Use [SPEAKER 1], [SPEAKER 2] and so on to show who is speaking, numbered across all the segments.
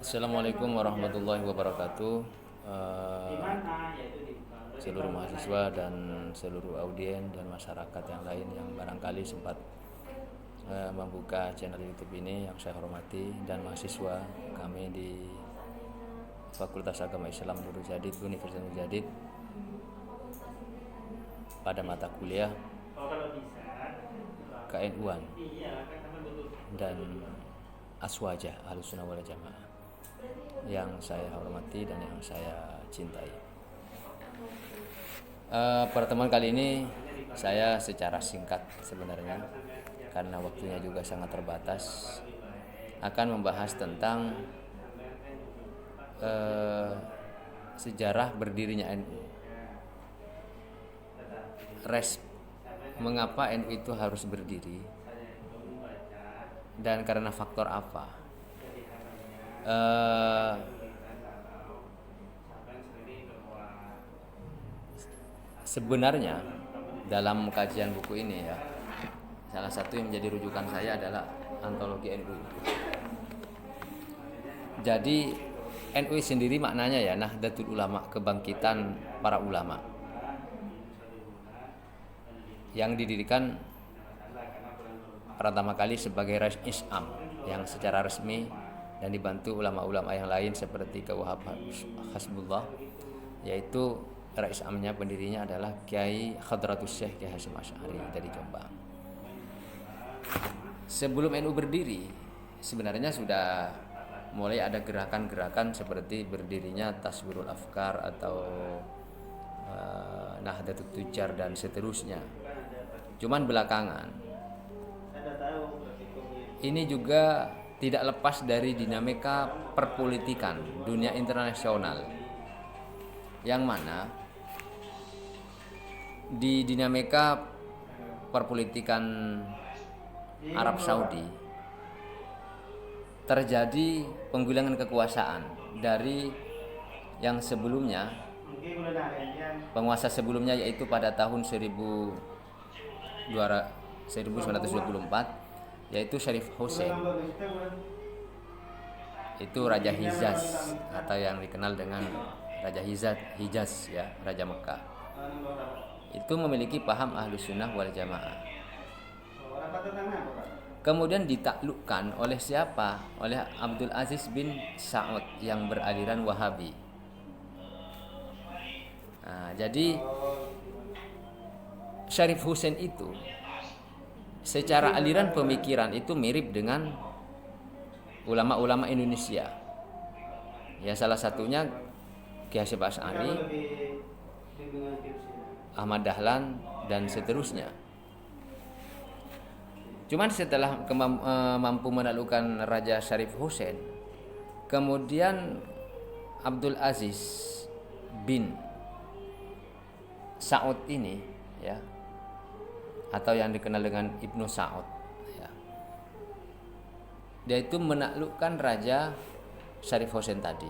[SPEAKER 1] Assalamualaikum warahmatullahi wabarakatuh. Eh, Seluruh mahasiswa dan seluruh audien dan masyarakat yang lain yang barangkali sempat membuka channel YouTube ini yang saya hormati, dan mahasiswa kami di Fakultas Agama Islam Nurul Jadid Universitas Nurul Jadid pada mata kuliah KNU-an dan Aswaja Ahlussunnah wal Jamaah yang saya hormati dan yang saya cintai. Pertemuan kali ini saya secara singkat sebenarnya, karena waktunya juga sangat terbatas, akan membahas tentang sejarah berdirinya NU. Mengapa NU itu harus berdiri dan karena faktor apa? Sebenarnya dalam kajian buku ini ya, salah satu yang menjadi rujukan saya adalah antologi NU itu. Jadi NU sendiri maknanya ya Nahdlatul Ulama, kebangkitan para ulama, yang didirikan pertama kali sebagai Rais Is'am yang secara resmi dan dibantu ulama-ulama yang lain seperti Kewahab Hasbullah, yaitu Rais Is'amnya pendirinya adalah Kiai Khadratus Syekh Kiai Hasyim Asy'ari dari Jombang. Sebelum NU berdiri sebenarnya sudah mulai ada gerakan-gerakan seperti berdirinya Taswirul Afkar atau Nahdlatul Tujar dan seterusnya. Cuman belakangan ini juga tidak lepas dari dinamika perpolitikan dunia internasional, yang mana di dinamika perpolitikan Arab Saudi terjadi penggulingan kekuasaan dari yang sebelumnya, penguasa sebelumnya, yaitu pada tahun 1924, yaitu Syarif Hussein. Itu Raja Hijaz atau yang dikenal dengan Raja Hijaz ya, Raja Mekah. Itu memiliki paham Ahlussunnah wal Jamaah. Kemudian ditaklukkan oleh siapa? Oleh Abdul Aziz bin Sa'ud yang beraliran Wahabi. Nah, jadi Syarif Hussein itu secara aliran pemikiran itu mirip dengan ulama-ulama Indonesia. Ya, salah satunya Kiai Hasyim Asy'ari, Ahmad Dahlan dan seterusnya. Cuman setelah mampu menaklukkan Raja Syarif Hussein, kemudian Abdul Aziz bin Sa'ud ini ya, atau yang dikenal dengan Ibnu Sa'ud ya, dia itu menaklukkan Raja Syarif Hussein tadi.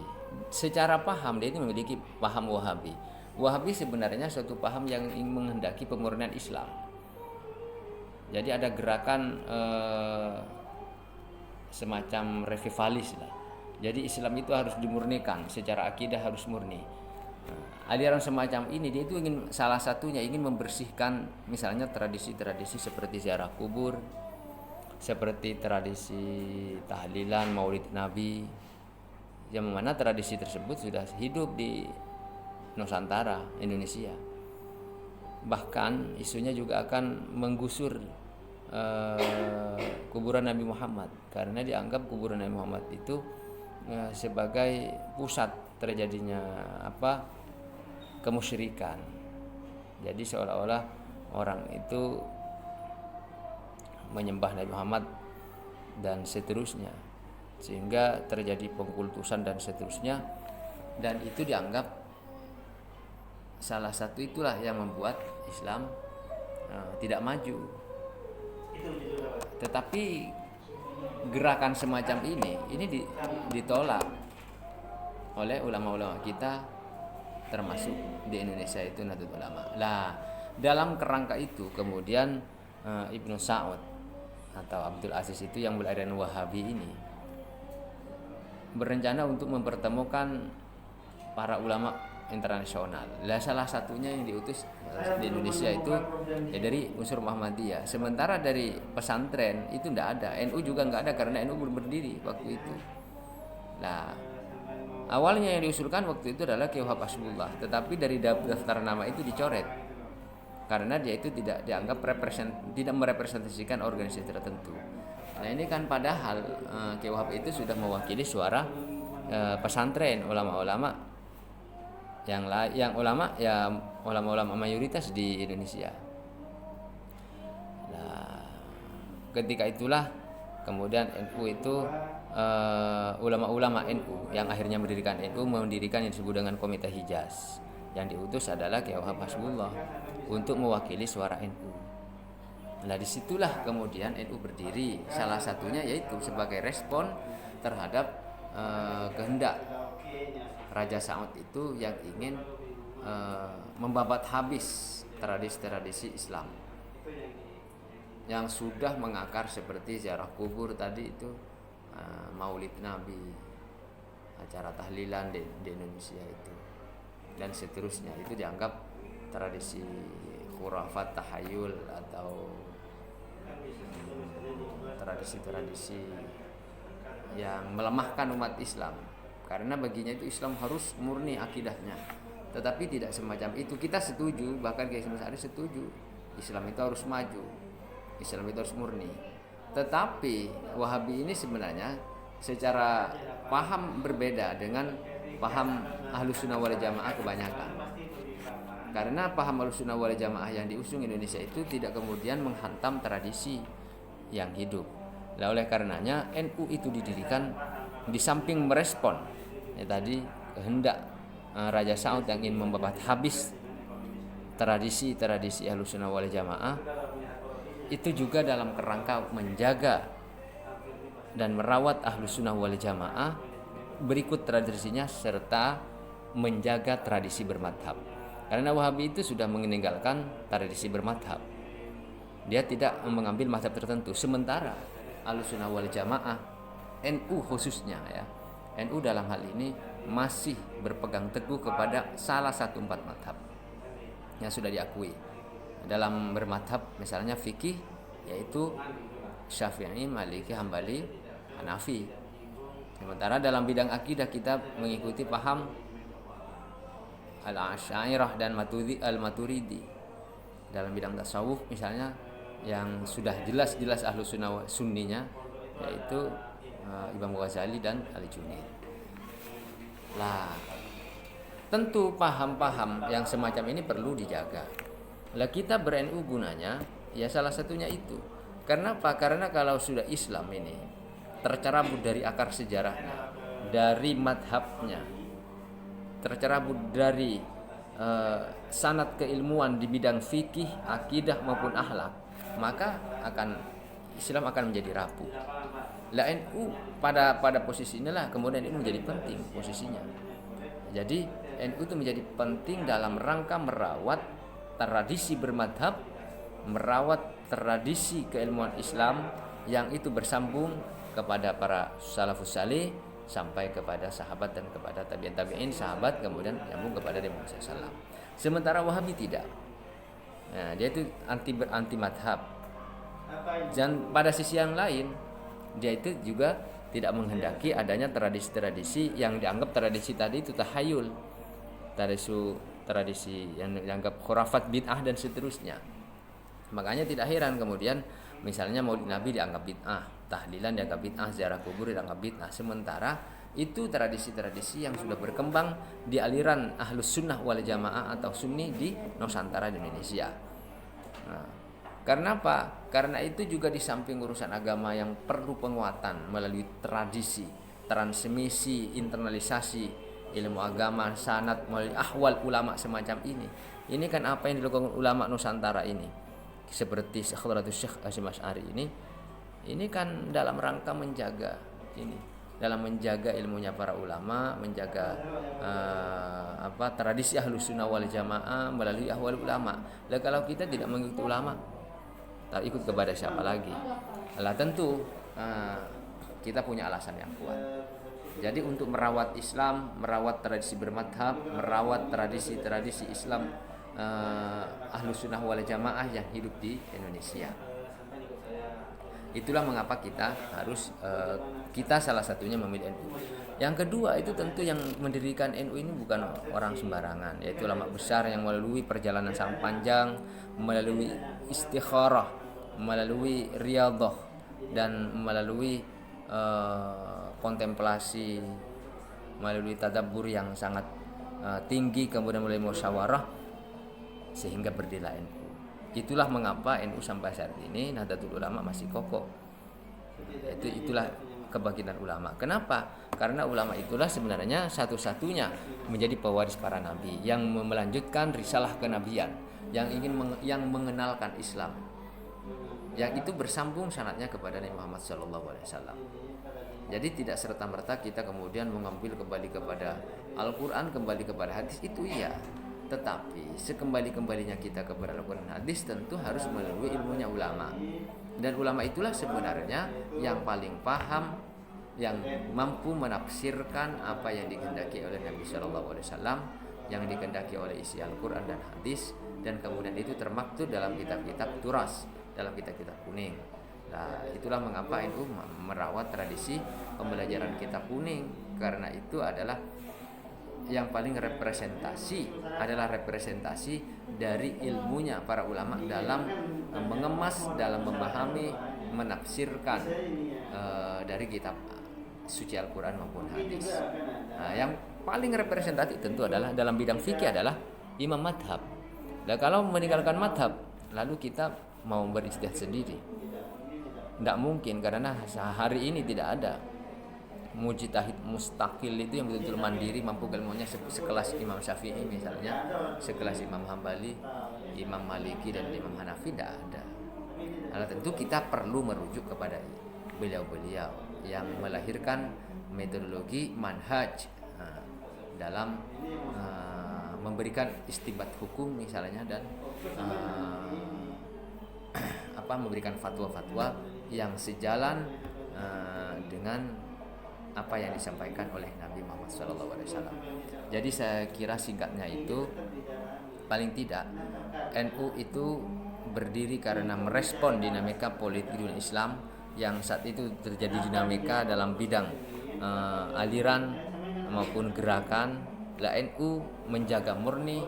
[SPEAKER 1] Secara paham dia itu memiliki paham Wahabi. Wahabi sebenarnya suatu paham yang ingin menghendaki pemurnian Islam. Jadi ada gerakan semacam revivalis lah. Jadi Islam itu harus dimurnikan, secara akidah harus murni. Aliran semacam ini dia itu ingin, salah satunya ingin membersihkan misalnya tradisi-tradisi seperti ziarah kubur, seperti tradisi tahlilan, maulid Nabi, yang mana tradisi tersebut sudah hidup di Nusantara, Indonesia. Bahkan isunya juga akan menggusur kuburan Nabi Muhammad, karena dianggap kuburan Nabi Muhammad itu sebagai pusat terjadinya kemusyrikan. Jadi seolah-olah orang itu menyembah Nabi Muhammad dan seterusnya, sehingga terjadi pengkultusan dan seterusnya, dan itu dianggap salah satu itulah yang membuat Islam tidak maju. Tetapi gerakan semacam ini ditolak oleh ulama-ulama kita, termasuk di Indonesia itu Nahdlatul Ulama. Nah, dalam kerangka itu kemudian Ibnu Sa'ud atau Abdul Aziz itu yang beraliran Wahabi ini berencana untuk mempertemukan para ulama internasional. Lah salah satunya yang diutus di Indonesia itu ya dari unsur Muhammadiyah. Sementara dari pesantren itu tidak ada, NU juga nggak ada karena NU belum berdiri waktu itu. Nah, awalnya yang diusulkan waktu itu adalah Kiai Wahab Hasbullah, tetapi dari daftar nama itu dicoret karena dia itu tidak dianggap tidak merepresentasikan organisasi tertentu. Nah ini kan padahal Kiai Wahab itu sudah mewakili suara pesantren, ulama-ulama yang ulama-ulama mayoritas di Indonesia. Nah, ketika itulah kemudian NU itu ulama-ulama NU yang akhirnya mendirikan yang disebut dengan Komite Hijaz. Yang diutus adalah Kiai Wahab Hasbullah untuk mewakili suara NU. Nah disitulah kemudian NU berdiri. Salah satunya yaitu sebagai respon terhadap kehendak Raja Saud itu yang ingin membabat habis tradisi-tradisi Islam yang sudah mengakar seperti ziarah kubur tadi itu, Maulid Nabi, acara tahlilan di Indonesia itu dan seterusnya. Itu dianggap tradisi khurafat, tahayul atau tradisi-tradisi yang melemahkan umat Islam. Karena baginya itu Islam harus murni akidahnya. Tetapi tidak semacam itu. Kita setuju, bahkan Kiai Hasyim Asy'ari setuju, Islam itu harus maju, Islam itu harus murni. Tetapi Wahabi ini sebenarnya secara paham berbeda dengan paham Ahlussunnah wal Jamaah kebanyakan. Karena paham Ahlussunnah wal Jamaah yang diusung Indonesia itu tidak kemudian menghantam tradisi yang hidup. Nah, oleh karenanya NU itu didirikan di samping merespon tadi kehendak Raja Saud yang ingin membabat habis tradisi-tradisi Ahlussunnah wal Jamaah, itu juga dalam kerangka menjaga dan merawat Ahlussunnah wal Jamaah berikut tradisinya serta menjaga tradisi bermadhab. Karena Wahabi itu sudah meninggalkan tradisi bermadhab, dia tidak mengambil madhab tertentu. Sementara Ahlussunnah wal Jamaah, NU khususnya ya, NU dalam hal ini masih berpegang teguh kepada salah satu 4 madhab yang sudah diakui dalam bermadhab, misalnya fikih yaitu Syafi'i, Maliki, Hambali, Hanafi. Sementara dalam bidang akidah kita mengikuti paham Al-Asy'ariyah dan Al-Maturidi. Dalam bidang tasawuf misalnya yang sudah jelas-jelas Ahlussunnah sunninya yaitu Imam Ghazali dan Al-Junaid. Lah, tentu paham-paham yang semacam ini perlu dijaga. Lah kita ber-NU gunanya ya salah satunya itu. Karena apa? Karena kalau sudah Islam ini tercerabut dari akar sejarahnya, dari madhabnya, tercerabut dari sanad keilmuan di bidang fikih, akidah maupun akhlak, maka Islam akan menjadi rapuh. Lah NU pada posisi inilah kemudian NU menjadi penting posisinya. Jadi NU itu menjadi penting dalam rangka merawat tradisi bermadhab, merawat tradisi keilmuan Islam yang itu bersambung kepada para salafus saleh sampai kepada sahabat dan kepada tabi'in sahabat, kemudian nyambung kepada Nabi Muhammad SAW. Sementara Wahabi tidak. Nah, dia itu anti madhab. Dan pada sisi yang lain dia itu juga tidak menghendaki adanya tradisi-tradisi yang dianggap tradisi tadi itu tahayul, tradisi yang dianggap khurafat, bid'ah dan seterusnya. Makanya tidak heran kemudian misalnya Maulid Nabi dianggap bid'ah, tahlilan dianggap bid'ah, ziarah kubur dianggap bid'ah. Sementara itu tradisi-tradisi yang sudah berkembang di aliran Ahlussunnah wal Jamaah atau Sunni di Nusantara di Indonesia. Nah, karena apa? Karena itu juga di samping urusan agama yang perlu penguatan melalui tradisi, transmisi, internalisasi ilmu agama, sanad melalui ahwal ulama semacam ini. Ini kan apa yang dilakukan ulama Nusantara ini. Seperti Syekh Hasyim Asy'ari ini kan dalam rangka menjaga ini, dalam menjaga ilmunya para ulama, menjaga tradisi Ahlussunnah wal Jamaah melalui ahwal ulama. Lah kalau kita tidak mengikuti ulama, tak ikut kepada siapa lagi? Lah tentu kita punya alasan yang kuat. Jadi untuk merawat Islam, merawat tradisi bermadhab, merawat tradisi-tradisi Islam Ahlus Sunnah wal Jamaah yang hidup di Indonesia. Itulah mengapa kita harus kita salah satunya memilih NU. Yang kedua itu tentu yang mendirikan NU ini bukan orang sembarangan, yaitu ulama besar yang melalui perjalanan sangat panjang, melalui istikharah, melalui riyadhah, dan melalui kontemplasi, melalui tadabbur yang sangat tinggi, kemudian melalui musyawarah sehingga berdirilah NU. Itulah mengapa NU sampai saat ini Nahdlatul Ulama masih kokoh. Itulah kebangkitan ulama. Kenapa? Karena ulama itulah sebenarnya satu-satunya menjadi pewaris para nabi yang melanjutkan risalah kenabian, yang mengenalkan Islam, yang itu bersambung sanadnya kepada Nabi Muhammad SAW. Jadi tidak serta-merta kita kemudian mengambil kembali kepada Al-Quran, kembali kepada hadis, itu iya. Tetapi sekembali-kembalinya kita kepada Al-Quran hadis tentu harus melalui ilmunya ulama. Dan ulama itulah sebenarnya yang paling paham, yang mampu menafsirkan apa yang dikehendaki oleh Nabi SAW, yang dikehendaki oleh isi Al-Quran dan hadis, dan kemudian itu termaktub dalam kitab-kitab turas, dalam kitab-kitab kuning. Nah, itulah mengapa NU merawat tradisi pembelajaran kitab kuning, karena itu adalah yang paling representasi dari ilmunya para ulama dalam mengemas, dalam memahami, menafsirkan dari kitab suci Al-Quran maupun hadis. Nah, yang paling representatif tentu adalah dalam bidang fikih adalah imam madhab. Dan kalau meninggalkan madhab lalu kita mau berijtihad sendiri, tidak mungkin, karena hari ini tidak ada mujtahid mustaqil itu yang betul-betul mandiri, mampu ilmunya sekelas Imam Syafi'i misalnya, sekelas Imam Hambali, Imam Maliki dan Imam Hanafi, tidak ada. Nah, tentu kita perlu merujuk kepada beliau-beliau yang melahirkan metodologi manhaj dalam memberikan istinbat hukum misalnya, dan memberikan fatwa-fatwa yang sejalan dengan apa yang disampaikan oleh Nabi Muhammad SAW. Jadi saya kira singkatnya itu, paling tidak NU itu berdiri karena merespon dinamika politik dunia Islam yang saat itu terjadi, dinamika dalam bidang aliran maupun gerakan. NU menjaga murni,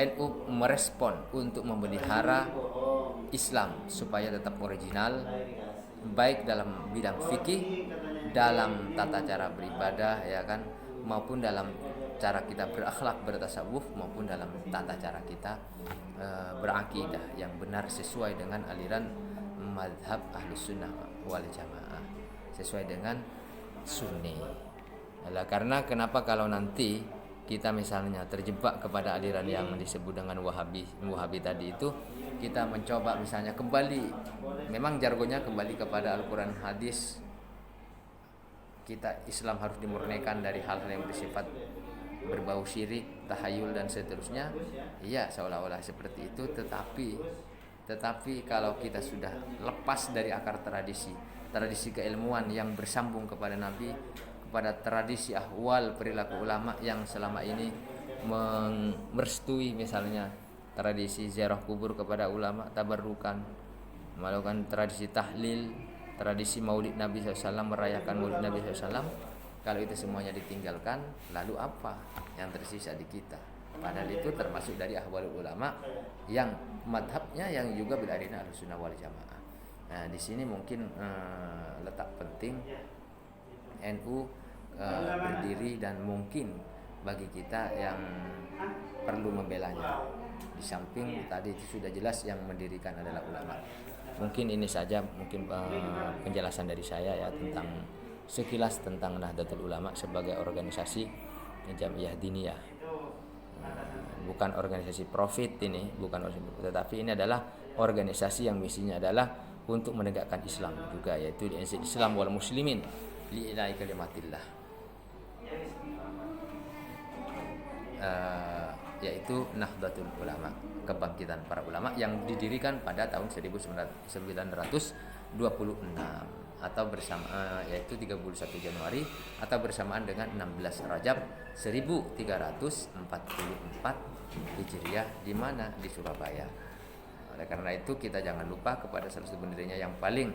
[SPEAKER 1] NU merespon untuk memelihara Islam supaya tetap original, baik dalam bidang fikih, dalam tata cara beribadah, ya kan, maupun dalam cara kita berakhlak, bertasawuf, maupun dalam tata cara kita berakidah yang benar sesuai dengan aliran mazhab Ahlus Sunnah wal Jamaah, sesuai dengan Sunni. Karena kenapa kalau nanti kita misalnya terjebak kepada aliran yang disebut dengan Wahabi tadi itu, kita mencoba misalnya kembali, memang jargonnya kembali kepada Al-Quran hadis, kita Islam harus dimurnikan dari hal-hal yang bersifat berbau syirik, tahayul dan seterusnya. Iya, seolah-olah seperti itu, tetapi kalau kita sudah lepas dari akar tradisi keilmuan yang bersambung kepada Nabi, kepada tradisi ahwal perilaku ulama yang selama ini merestui misalnya tradisi ziarah kubur kepada ulama, tabarrukan, melakukan tradisi tahlil, tradisi maulid Nabi SAW, merayakan maulid Nabi SAW. Kalau itu semuanya ditinggalkan, lalu apa yang tersisa di kita? Padahal itu termasuk dari ahwalul ulama yang madhabnya yang juga berarina Ahlussunnah wal Jamaah. Nah, di sini mungkin letak penting NU berdiri, dan mungkin bagi kita yang perlu membelanya. Di samping tadi itu sudah jelas yang mendirikan adalah ulama. Mungkin ini saja penjelasan dari saya ya tentang sekilas tentang Nahdlatul Ulama sebagai organisasi Jamiah Diniyah. Bukan organisasi profit ini, tetapi ini adalah organisasi yang misinya adalah untuk menegakkan Islam juga, yaitu Islam wal muslimin li'ilai kalimatillah, yaitu Nahdlatul Ulama, kebangkitan para ulama yang didirikan pada tahun 1926. atau yaitu 31 Januari atau bersamaan dengan 16 Rajab 1344 Hijriah, di mana? Di Surabaya. Oleh karena itu kita jangan lupa kepada salah satu pendirinya yang paling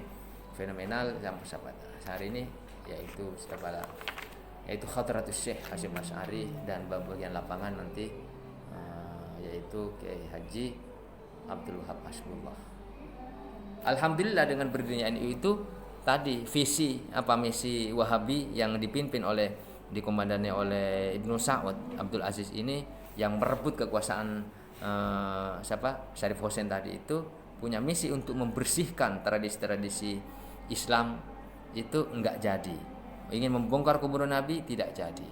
[SPEAKER 1] fenomenal yang persahabat hari ini, yaitu Khadratus Syekh Hasyim Asy'ari, dan bagian lapangan nanti yaitu Kiai Haji Abdul Wahab Hasbullah. Alhamdulillah dengan berdirinya NU itu tadi misi Wahabi yang dikomandani oleh Ibnu Sa'ud Abdul Aziz ini, yang merebut kekuasaan Syarif Hussein tadi itu, punya misi untuk membersihkan tradisi-tradisi Islam itu enggak jadi. Ingin membongkar kuburan Nabi tidak jadi.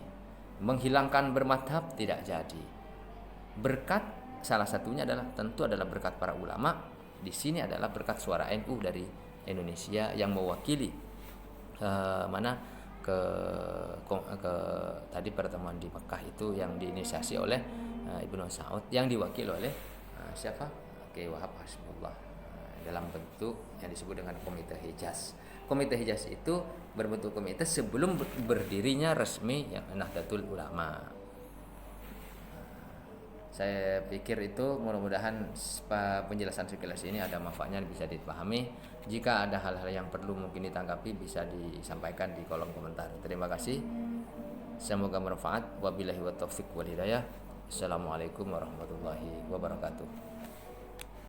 [SPEAKER 1] Menghilangkan bermadhab tidak jadi. Berkat salah satunya tentu adalah berkat para ulama. Di sini adalah berkat suara NU dari Indonesia yang mewakili tadi pertemuan di Mekah itu yang diinisiasi oleh Ibnu Sa'ud, yang diwakili oleh siapa? Kiai Wahab Hasbullah, dalam bentuk yang disebut dengan Komite Hijaz. Komite Hijaz itu berbentuk komite sebelum berdirinya resmi yang Nahdlatul Ulama. Saya pikir itu mudah-mudahan penjelasan sekilas ini ada manfaatnya, bisa dipahami. Jika ada hal-hal yang perlu mungkin ditanggapi, bisa disampaikan di kolom komentar. Terima kasih. Semoga bermanfaat. Wabillahi wa taufiq wal hidayah. Assalamualaikum warahmatullahi wabarakatuh.